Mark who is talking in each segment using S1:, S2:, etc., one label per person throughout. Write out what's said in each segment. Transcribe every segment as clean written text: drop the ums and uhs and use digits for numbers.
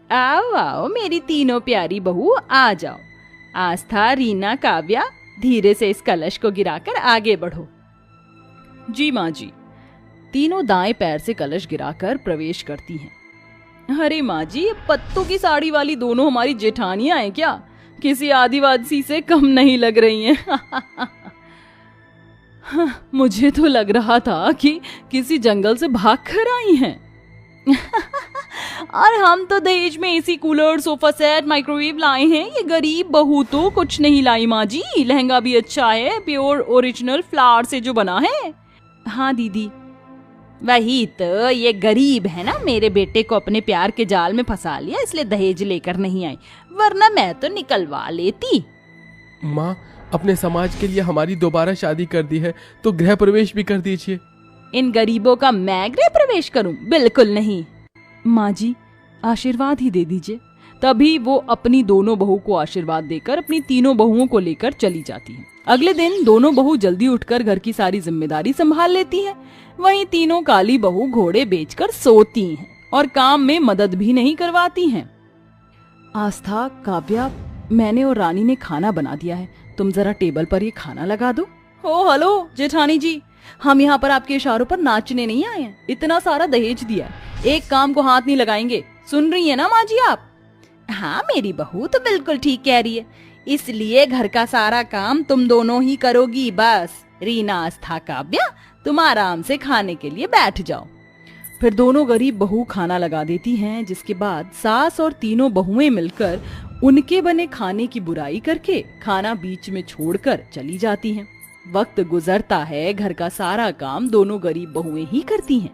S1: आओ आओ मेरी तीनों प्यारी बहू, आ जाओ। आस्था, रीना, काव्या, धीरे से इस कलश को गिराकर आगे बढ़ो।
S2: जी माँ जी। तीनों दाएं पैर से कलश गिराकर प्रवेश करती हैं। अरे माँ जी, ये पत्तों की साड़ी वाली दोनों हमारी जेठानियां हैं क्या? किसी आदिवासी से कम नहीं लग रही हैं। मुझे तो लग रहा था कि किसी जंगल से भाग कर आई हैं। और हम तो दहेज में AC, cooler, sofa set, microwave लाए हैं। ये गरीब बहू तो कुछ नहीं लाई माँ जी। लहंगा भी अच्छा है, प्योर ओरिजिनल फ्लावर से जो बना है।
S1: हाँ दीदी, वही तो, ये गरीब है ना, मेरे बेटे को अपने प्यार के जाल में फंसा लिया, इसलिए दहेज लेकर नहीं आई, वरना मैं तो निकलवा लेती।
S3: माँ, अपने समाज के लिए हमारी दोबारा शादी कर दी है तो गृह प्रवेश भी कर दीजिए।
S1: इन गरीबों का मैं गृह प्रवेश करूं? बिल्कुल नहीं।
S2: माँ जी, आशीर्वाद ही दे दीजिए। तभी वो अपनी दोनों बहू को आशीर्वाद देकर अपनी तीनों बहुओं को लेकर चली जाती है। अगले दिन दोनों बहू जल्दी उठकर घर की सारी जिम्मेदारी संभाल लेती हैं। वहीं तीनों काली बहू घोड़े बेचकर सोती हैं और काम में मदद भी नहीं करवाती हैं। आस्था, काव्या, मैंने और रानी ने खाना बना दिया है, तुम जरा टेबल पर ये खाना लगा दो। ओ हेलो जेठानी जी, हम यहाँ पर आपके इशारों पर नाचने नहीं आए हैं। इतना सारा दहेज दिया है, एक काम को हाथ नहीं लगाएंगे। सुन रही है ना माँ जी आप?
S1: हाँ, मेरी बहू तो बिल्कुल ठीक कह रही है, इसलिए घर का सारा काम तुम दोनों ही करोगी। बस रीना, आस्था, काव्या, तुम आराम से खाने के लिए बैठ जाओ।
S2: फिर दोनों गरीब बहू खाना लगा देती हैं, जिसके बाद सास और तीनों बहुएं मिलकर उनके बने खाने की बुराई करके खाना बीच में छोड़कर चली जाती हैं। वक्त गुजरता है, घर का सारा काम दोनों गरीब बहुएं ही करती हैं।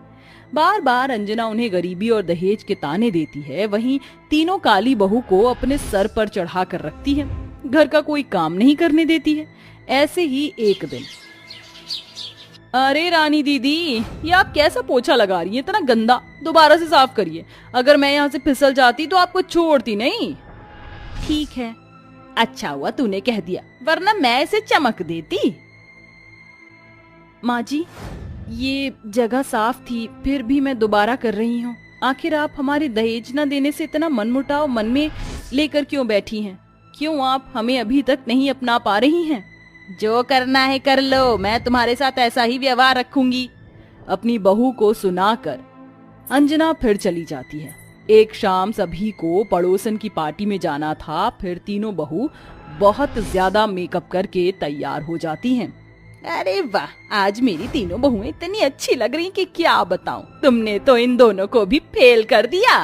S2: बार बार अंजना उन्हें गरीबी और दहेज के ताने देती है, वहीं तीनों काली बहू को अपने सर पर चढ़ा कर रखती है, घर का कोई काम नहीं करने देती है। ऐसे ही एक दिन, अरे रानी दीदी, ये आप कैसा पोछा लगा रही हैं? इतना गंदा, दोबारा से साफ करिए। अगर मैं यहाँ से फिसल जाती तो आपको छोड़ती नहीं।
S1: ठीक है, अच्छा हुआ तूने कह दिया, वरना मैं इसे चमक देती।
S2: माँ जी, ये जगह साफ थी, फिर भी मैं दोबारा कर रही हूँ। आखिर आप हमारे दहेज न देने से इतना मनमुटाव मन में लेकर क्यों बैठी हैं? क्यों आप हमें अभी तक नहीं अपना पा रही हैं?
S1: जो करना है कर लो, मैं तुम्हारे साथ ऐसा ही व्यवहार रखूंगी।
S2: अपनी बहू को सुनाकर अंजना फिर चली जाती है। एक शाम सभी को पड़ोसन की पार्टी में जाना था। फिर तीनों बहू बहुत ज्यादा मेकअप करके तैयार हो जाती हैं।
S1: अरे वाह, आज मेरी तीनों बहुएं इतनी अच्छी लग रही कि क्या बताऊं। तुमने तो इन दोनों को भी फेल कर दिया।